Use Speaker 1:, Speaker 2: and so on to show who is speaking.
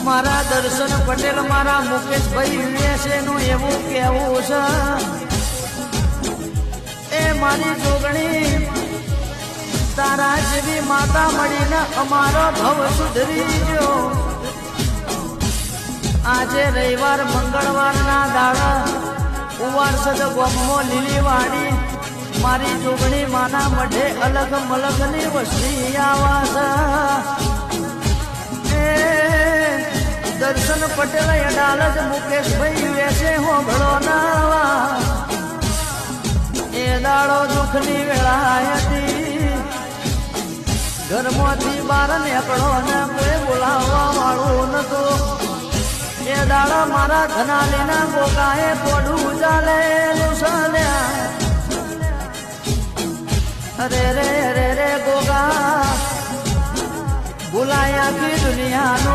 Speaker 1: મારા દર્શન પટેલ મારા મુકેશભાઈ યુએસએ નું એવું કેવું છે એ મારી જોગણી તારા જેવી માતા મળીને અમારો ભવ સુધરી ગયો આજે રવિવાર મંગળવારના દાડા ઉવારસદ ગોમો લીલીવાડી મારી જોગણી માના મઢે અલગ મલગની વસ્તી આવા છે દર્શન પટેલ અડાલજ મુકેશભાઈ યુએસએ હોભળો નાવા એ દાડો દુઃખની વેળા હતી ઘરમાંથી બહાર નીકળો ને કોઈ બોલાવવા વાળું નતું એ દાડા મારા ધનાલીના ગોગાએ કોડું ચાલેલું ચાલ્યા અરે રે રે રે ગોગા ભૂલાયા કી દુનિયાનો